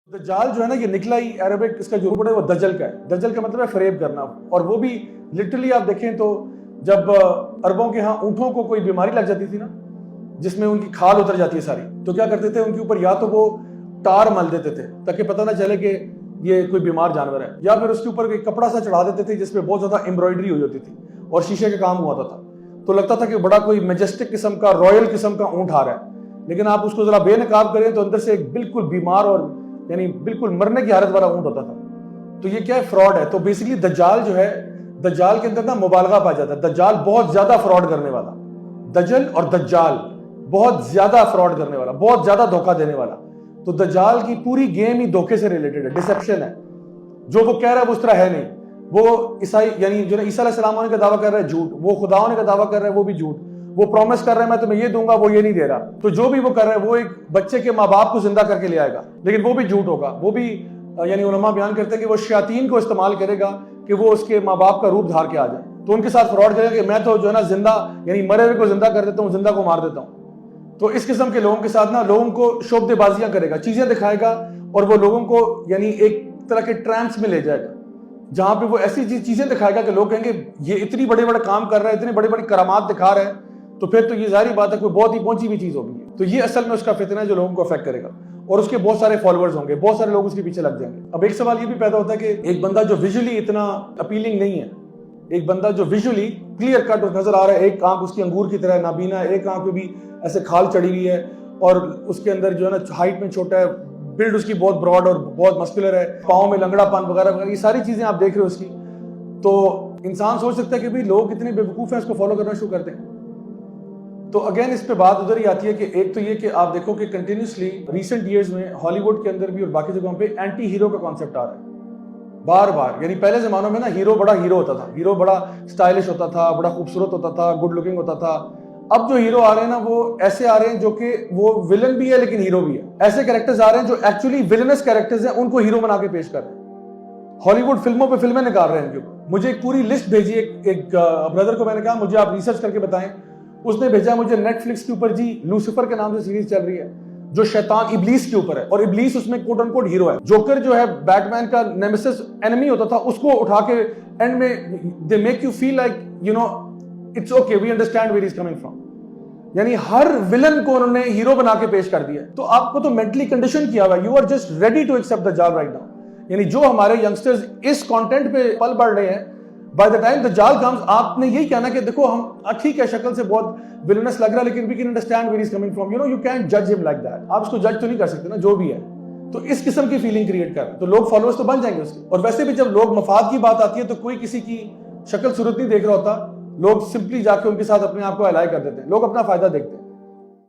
دجال جو ہے نا یہ نکلا ہی عربک اس کا جو روٹ ہے وہ دجل کا ہے. دجل کا مطلب ہے فریب کرنا, اور وہ بھی لٹرلی آپ دیکھیں تو جب عربوں کے ہاں اونٹوں کو کوئی بیماری لگ جاتی تھی نا جس میں ان کی کھال اتر جاتی ہے ساری, تو کیا کرتے تھے ان کے اوپر یا تو وہ ٹار مل دیتے تھے تاکہ پتہ نہ چلے کہ یہ کوئی بیمار جانور ہے, یا پھر اس کے اوپر ایک کپڑا سا چڑھا دیتے تھے جس پہ بہت زیادہ ایمبرائڈری ہوئی ہوتی تھی اور شیشے کا کام ہوا تھا, تو لگتا تھا کہ بڑا کوئی میجسٹک قسم کا رائل قسم کا اونٹ آ رہا ہے. لیکن آپ اس کو ذرا بے نقاب کریں تو اندر سے ایک بالکل بیمار اور یعنی بالکل مرنے کی حالت والا اونٹ ہوتا تھا. تو یہ کیا ہے, فراڈ ہے. تو بیسیکلی دجال جو ہے, دجال کے اندر نا مبالغہ پا جاتا ہے. دجال بہت زیادہ فراڈ کرنے والا, دجل اور دجال بہت زیادہ فراڈ کرنے والا, بہت زیادہ دھوکہ دینے والا. تو دجال کی پوری گیم ہی دھوکے سے ریلیٹڈ ہے, ڈسیپشن ہے. جو وہ کہہ رہا ہے وہ اس طرح ہے نہیں. وہ عیسائی یعنی جو عیسیٰ علیہ السلام ہونے کا دعویٰ کر رہا ہے جھوٹ, وہ خدا ہونے کا دعویٰ کر رہا ہے وہ بھی جھوٹ, وہ پرومس کر رہا ہے میں تمہیں یہ دوں گا وہ یہ نہیں دے رہا. تو جو بھی وہ کر رہا ہے وہ ایک بچے کے ماں باپ کو زندہ کر کے لے آئے گا, لیکن وہ بھی جھوٹ ہوگا. وہ بھی یعنی علماء بیان کرتے ہیں کہ وہ شیاطین کو استعمال کرے گا کہ وہ اس کے ماں باپ کا روپ دھار کے آ جائے. تو ان کے ساتھ فراڈ کرے گا کہ میں تو جو ہے نا زندہ یعنی مرے ہوئے کو زندہ کر دیتا ہوں, زندہ کو مار دیتا ہوں. تو اس قسم کے لوگوں کے ساتھ نا لوگوں کو شعبدے بازیاں کرے گا, چیزیں دکھائے گا, اور وہ لوگوں کو یعنی ایک طرح کے ٹرانس میں لے جائے گا جہاں پہ وہ ایسی چیزیں دکھائے گا کہ لوگ کہیں گے یہ اتنی بڑے بڑے کام کر رہا ہے, اتنی بڑی بڑی کرامات دکھا رہا ہے, تو پھر تو یہ ظاہری بات ہے کوئی بہت ہی پہنچی ہوئی چیز ہوگی. تو یہ اصل میں اس کا فتنہ ہے جو لوگوں کو افیکٹ کرے گا, اور اس کے بہت سارے فالوورز ہوں گے, بہت سارے لوگ اس کے پیچھے لگ جائیں گے. اب ایک سوال یہ بھی پیدا ہوتا ہے کہ ایک بندہ جو ویژولی اتنا اپیلنگ نہیں ہے, ایک بندہ جو ویژولی کلیئر کٹ نظر آ رہا ہے, ایک آنکھ اس کی انگور کی طرح نابینا ہے, ایک آنکھ پہ بھی ایسے کھال چڑھی ہوئی ہے, اور اس کے اندر جو ہے نا ہائٹ میں چھوٹا ہے, بلڈ اس کی بہت براڈ اور بہت مسکولر ہے, پاؤں میں لنگڑا پن وغیرہ وغیرہ, یہ ساری چیزیں آپ دیکھ رہے ہو اس کی. تو انسان سوچ سکتا ہے کہ بھئی لوگ کتنے بے وقوف ہیں اس کو فالو کرنا شروع کرتے ہیں. تو اگین اس پہ بات ادھر ہی آتی ہے کہ ایک تو یہ کہ آپ دیکھو کہ کنٹینیوسلی ریسنٹ ایئرز میں ہالی ووڈ کے اندر بھی اور باقی جگہوں پہ اینٹی ہیرو کا کانسیپٹ آ رہا ہے بار بار. یعنی پہلے زمانوں میں نا ہیرو بڑا ہیرو ہوتا تھا, ہیرو بڑا سٹائلش ہوتا تھا, بڑا خوبصورت ہوتا تھا, گڈ لکنگ ہوتا تھا. اب جو ہیرو آ رہے ہیں نا وہ ایسے آ رہے ہیں جو کہ وہ ولن بھی ہے لیکن ہیرو بھی ہے. ایسے کیریکٹرز آ رہے ہیں جو ایکچولی ولنس کیریکٹرز ہیں, ان کو ہیرو بنا کے پیش کر رہے ہیں. ہالی ووڈ فلموں پہ فلمیں نکال رہے ہیں ان کے اوپر. مجھے ایک پوری لسٹ بھیجی ایک بردر کو, میں نے کہا مجھے آپ ریسرچ کر کے بتائیں. اس نے بھیجا مجھے نیٹ فلکس کے اوپر جی لوسیفر کے نام سے سیریز چل رہی ہے جو شیطان ابلیس کے اوپر ہے, اور ابلیس اس میں کوٹ ان کوٹ ہیرو ہے. جوکر جو ہے بیٹ مین کا نیمیسس انیمی ہوتا تھا, اس کو اٹھا کے اینڈ میں دے make you feel like you know it's okay we understand where is coming from. یعنی ہر ولن کو انہوں نے ہیرو بنا کے پیش کر دیا. تو آپ کو تو مینٹلی کنڈیشن کیا ہوا, you are just ready to accept دجال رائٹ ناؤ. یعنی جو ہمارے ینگسٹرز اس کانٹینٹ پہ پل بڑھ رہے ہیں, بائی دا ٹائم دجال کمز آپ نے یہی کہنا کہ دیکھو ہم ٹھیک ہے شکل سے بہت ولنس لگ رہا ہے لیکن we can understand where is coming from, you know you can't جج ہم لائک دیٹ. آپ اس کو جج تو نہیں کر سکتے نا جو بھی ہے. تو اس قسم کی فیلنگ کریٹ کر, تو لوگ فالوورز تو بن جائیں گے اس کے. اور ویسے بھی جب لوگ مفاد کی بات آتی ہے تو کوئی کسی کی شکل صورت نہیں دیکھ رہا ہوتا, لوگ سمپلی جا کے ان کے ساتھ اپنے آپ کو الائے کر دیتے ہیں, لوگ اپنا فائدہ دیکھتے ہیں.